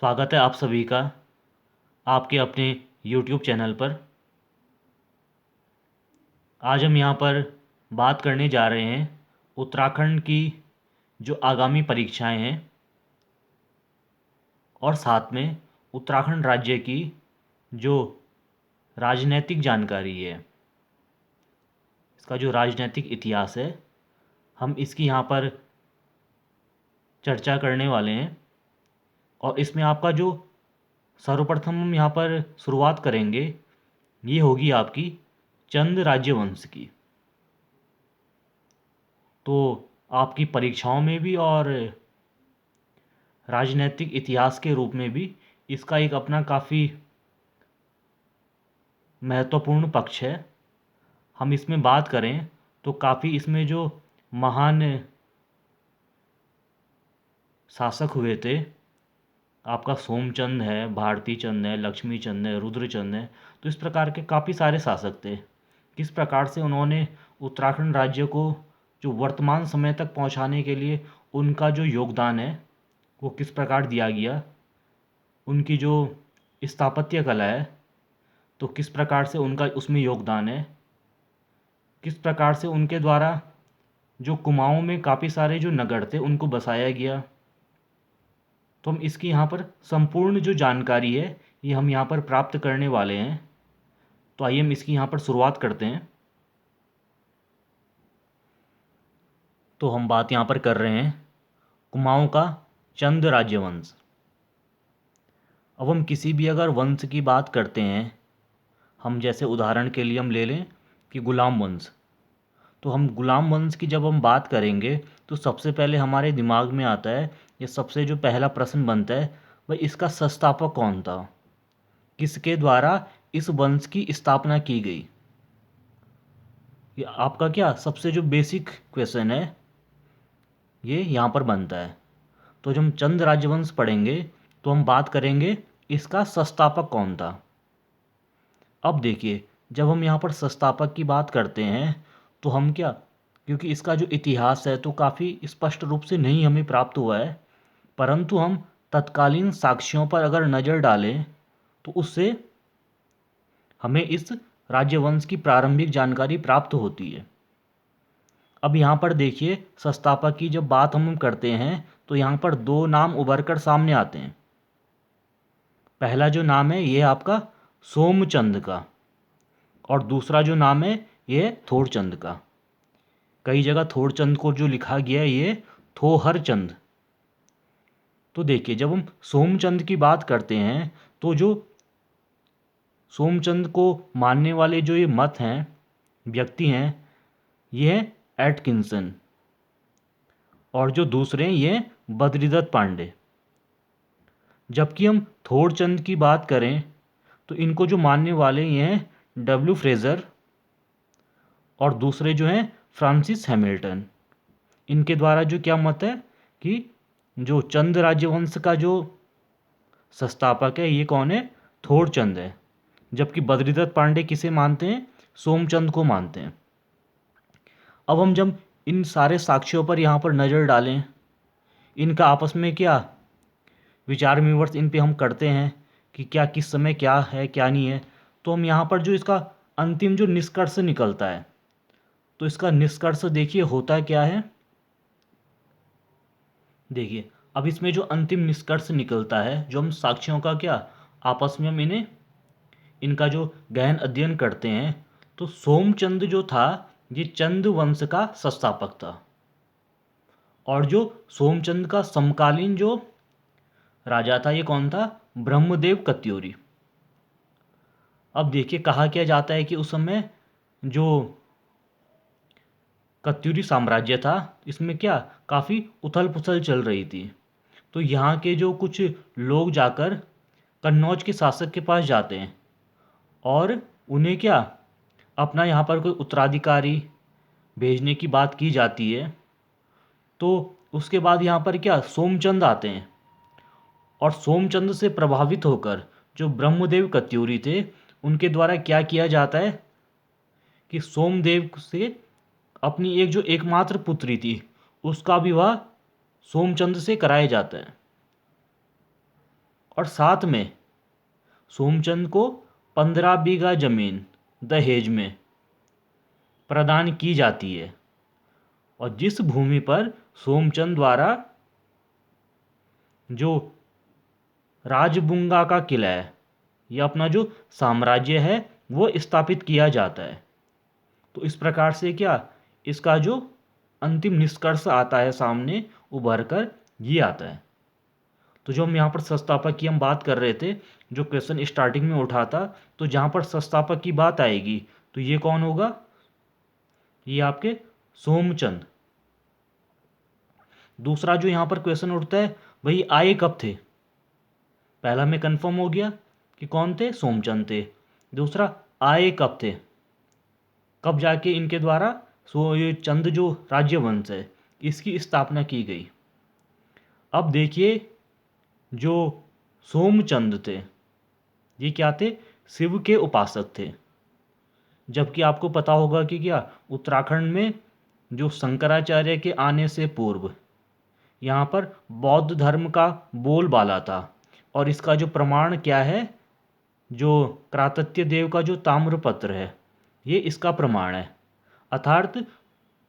स्वागत है आप सभी का आपके अपने YouTube चैनल पर। आज हम यहाँ पर बात करने जा रहे हैं उत्तराखंड की जो आगामी परीक्षाएं हैं और साथ में उत्तराखंड राज्य की जो राजनीतिक जानकारी है, इसका जो राजनीतिक इतिहास है, हम इसकी यहाँ पर चर्चा करने वाले हैं। और इसमें आपका जो सर्वप्रथम हम यहाँ पर शुरुआत करेंगे, ये होगी आपकी चंद राज्यवंश की। तो आपकी परीक्षाओं में भी और राजनीतिक इतिहास के रूप में भी इसका एक अपना काफ़ी महत्वपूर्ण पक्ष है। हम इसमें बात करें तो काफ़ी इसमें जो महान शासक हुए थे, आपका सोमचंद है, भारती चंद है, लक्ष्मी चंद है, रुद्रचंद है, तो इस प्रकार के काफ़ी सारे शासक थे। किस प्रकार से उन्होंने उत्तराखंड राज्य को जो वर्तमान समय तक पहुंचाने के लिए उनका जो योगदान है वो किस प्रकार दिया गया, उनकी जो स्थापत्य कला है तो किस प्रकार से उनका उसमें योगदान है, किस प्रकार से उनके द्वारा जो कुमाऊं में काफ़ी सारे जो नगर थे उनको बसाया गया। तो हम इसकी यहाँ पर संपूर्ण जो जानकारी है ये हम यहाँ पर प्राप्त करने वाले हैं। तो आइए हम इसकी यहाँ पर शुरुआत करते हैं। तो हम बात यहाँ पर कर रहे हैं कुमाऊं का चंद राज्यवंश। अब हम किसी भी अगर वंश की बात करते हैं, हम जैसे उदाहरण के लिए हम ले लें कि गुलाम वंश। तो हम गुलाम वंश की जब हम बात करेंगे तो सबसे पहले हमारे दिमाग में आता है, ये सबसे जो पहला प्रश्न बनता है वह इसका संस्थापक कौन था, किसके द्वारा इस वंश की स्थापना की गई। ये आपका क्या सबसे जो बेसिक क्वेश्चन है ये यहाँ पर बनता है। तो जब हम चंद राजवंश पढ़ेंगे तो हम बात करेंगे इसका संस्थापक कौन था। अब देखिए, जब हम यहाँ पर संस्थापक की बात करते हैं तो हम क्या, क्योंकि इसका जो इतिहास है तो काफ़ी स्पष्ट रूप से नहीं हमें प्राप्त हुआ है, परंतु हम तत्कालीन साक्ष्यों पर अगर नज़र डालें तो उससे हमें इस राज्यवंश की प्रारंभिक जानकारी प्राप्त होती है। अब यहाँ पर देखिए, संस्थापक की जब बात हम करते हैं तो यहाँ पर दो नाम उभर कर सामने आते हैं। पहला जो नाम है ये आपका सोमचंद का, और दूसरा जो नाम है ये थोड़चंद का। कई जगह थोड़चंद को जो लिखा गया है ये थोहरचंद। तो देखिए, जब हम सोमचंद की बात करते हैं तो जो सोमचंद को मानने वाले जो ये मत हैं, व्यक्ति हैं, ये है एटकिंसन, और जो दूसरे हैं ये बद्रीदत्त पांडे। जबकि हम थोड़चंद की बात करें तो इनको जो मानने वाले ये हैं डब्ल्यू फ्रेज़र, और दूसरे जो हैं फ्रांसिस हैमिल्टन। इनके द्वारा जो क्या मत है कि जो चंद राज्यवंश का जो संस्थापक है ये कौन है, थोड़चंद है। जबकि बद्रीदत्त पांडे किसे मानते हैं, सोमचंद को मानते हैं। अब हम जब इन सारे साक्ष्यों पर यहाँ पर नज़र डालें, इनका आपस में क्या विचार विमर्श इन पे हम करते हैं कि क्या किस समय क्या है क्या नहीं है, तो हम यहाँ पर जो इसका अंतिम जो निष्कर्ष निकलता है, तो इसका निष्कर्ष देखिए होता क्या है। देखिए, अब इसमें जो अंतिम निष्कर्ष निकलता है, जो हम साक्ष्यों का क्या आपस में हम इन्हें इनका जो गहन अध्ययन करते हैं, तो सोमचंद जो था ये चंद वंश का संस्थापक था, और जो सोमचंद का समकालीन जो राजा था ये कौन था, ब्रह्मदेव कत्यूरी। अब देखिए, कहा क्या जाता है कि उस समय जो कत्यूरी साम्राज्य था इसमें क्या काफ़ी उथल पुथल चल रही थी। तो यहाँ के जो कुछ लोग जाकर कन्नौज के शासक के पास जाते हैं और उन्हें क्या अपना यहाँ पर कोई उत्तराधिकारी भेजने की बात की जाती है। तो उसके बाद यहाँ पर क्या सोमचंद आते हैं, और सोमचंद से प्रभावित होकर जो ब्रह्मदेव कत्यूरी थे उनके द्वारा क्या किया जाता है कि सोमदेव से अपनी एक जो एकमात्र पुत्री थी उसका विवाह सोमचंद से कराया जाता है। और साथ में सोमचंद को 15 बीघा जमीन दहेज में प्रदान की जाती है। और जिस भूमि पर सोमचंद द्वारा जो राजबुंगा का किला है या अपना जो साम्राज्य है वो स्थापित किया जाता है। तो इस प्रकार से क्या इसका जो अंतिम निष्कर्ष आता है सामने उभर कर ये आता है। तो जो हम यहाँ पर संस्थापक की हम बात कर रहे थे, जो क्वेश्चन स्टार्टिंग में उठा था, तो जहाँ पर संस्थापक की बात आएगी तो ये कौन होगा, ये आपके सोमचंद। दूसरा जो यहाँ पर क्वेश्चन उठता है वही आए कब थे। पहला में कंफर्म हो गया कि कौन थे, सोमचंद थे। दूसरा आए कब थे, कब जाके इनके द्वारा ये चंद जो राज्यवंश है इसकी स्थापना की गई। अब देखिए जो सोमचंद थे ये क्या थे, शिव के उपासक थे। जबकि आपको पता होगा कि क्या उत्तराखंड में जो शंकराचार्य के आने से पूर्व यहाँ पर बौद्ध धर्म का बोलबाला था। और इसका जो प्रमाण क्या है, जो क्रातत्य देव का जो ताम्रपत्र है ये इसका प्रमाण है। अर्थात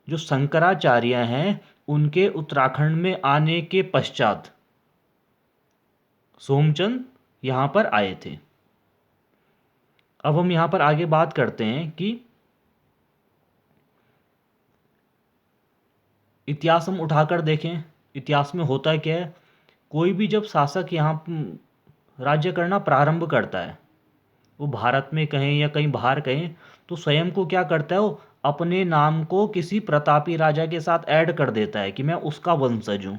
जो शंकराचार्य हैं उनके उत्तराखंड में आने के पश्चात सोमचंद यहाँ पर आए थे। अब हम यहाँ पर आगे बात करते हैं कि इतिहास हम उठाकर देखें, इतिहास में होता क्या है, कोई भी जब शासक यहाँ राज्य करना प्रारंभ करता है, वो भारत में कहें या कहीं बाहर कहें, तो स्वयं को क्या करता है, वो अपने नाम को किसी प्रतापी राजा के साथ ऐड कर देता है कि मैं उसका वंशज हूँ,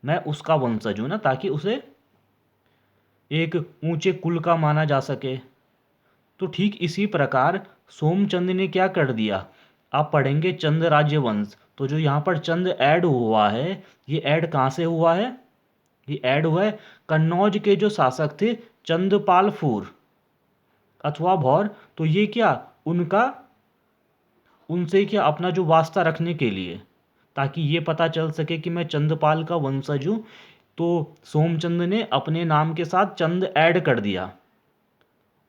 मैं उसका वंशज हूँ ना, ताकि उसे एक ऊंचे कुल का माना जा सके। तो ठीक इसी प्रकार सोमचंद ने क्या कर दिया, आप पढ़ेंगे चंद राज्यवंश, तो जो यहाँ पर चंद ऐड हुआ है ये ऐड कहाँ से हुआ है, ये ऐड हुआ है कन्नौज के जो शासक थे चंदपाल फूर अथवा भौर। तो ये क्या उनका उनसे क्या अपना जो वास्ता रखने के लिए, ताकि ये पता चल सके कि मैं चंदपाल का वंशज हूँ, तो सोमचंद ने अपने नाम के साथ चंद ऐड कर दिया।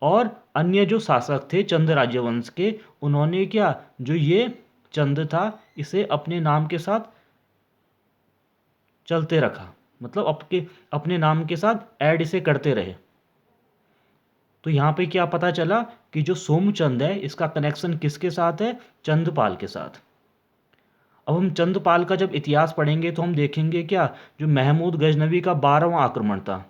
और अन्य जो शासक थे चंद राज्यवंश के, उन्होंने क्या जो ये चंद था इसे अपने नाम के साथ चलते रखा, मतलब अपने नाम के साथ ऐड इसे करते रहे। तो यहाँ पे क्या पता चला कि जो सोमचंद है इसका कनेक्शन किसके साथ है, चंदपाल के साथ। अब हम चंदपाल का जब इतिहास पढ़ेंगे तो हम देखेंगे क्या जो महमूद गजनवी का 12वां आक्रमण था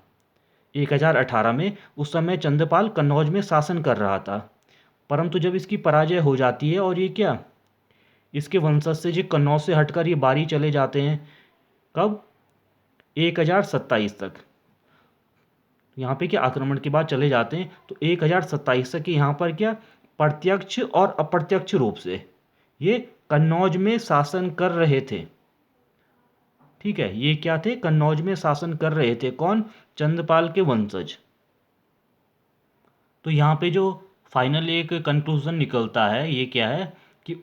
1018 में, उस समय चंदपाल कन्नौज में शासन कर रहा था। परंतु जब इसकी पराजय हो जाती है और ये क्या इसके वंशज से जो कन्नौज से हटकर ये बारी चले जाते हैं, कब 1027 तक, यहाँ पे क्या आक्रमण के बाद चले जाते हैं, तो 1027 तक यहाँ पर क्या प्रत्यक्ष और अप्रत्यक्ष रूप से ये कन्नौज में शासन कर रहे थे। ठीक है, ये क्या थे, कन्नौज में शासन कर रहे थे, कौन, चंदपाल के वंशज। तो यहाँ पे जो फाइनल एक कंक्लूजन निकलता है ये क्या है कि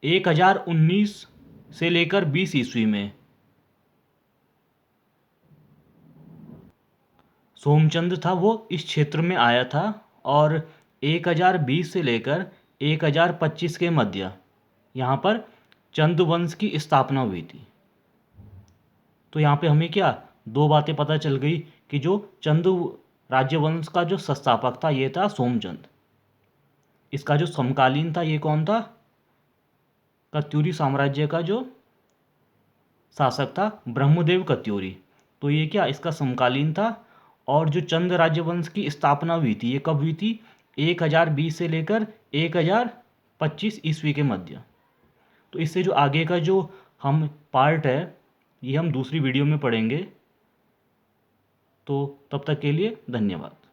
1019 से लेकर 20 ईस्वी में सोमचंद था वो इस क्षेत्र में आया था, और 1020 से लेकर 1025 के मध्य यहाँ पर चंद वंश की स्थापना हुई थी। तो यहाँ पे हमें क्या दो बातें पता चल गई कि जो चंद राज्यवंश का जो संस्थापक था ये था सोमचंद, इसका जो समकालीन था ये कौन था, कत्यूरी साम्राज्य का जो शासक था ब्रह्मदेव कत्यूरी। तो ये क्या इसका समकालीन था। और जो चंद राज्यवंश की स्थापना हुई थी ये कब हुई थी, 1020 से लेकर 1025 ईस्वी के मध्य। तो इससे जो आगे का जो हम पार्ट है ये हम दूसरी वीडियो में पढ़ेंगे। तो तब तक के लिए धन्यवाद।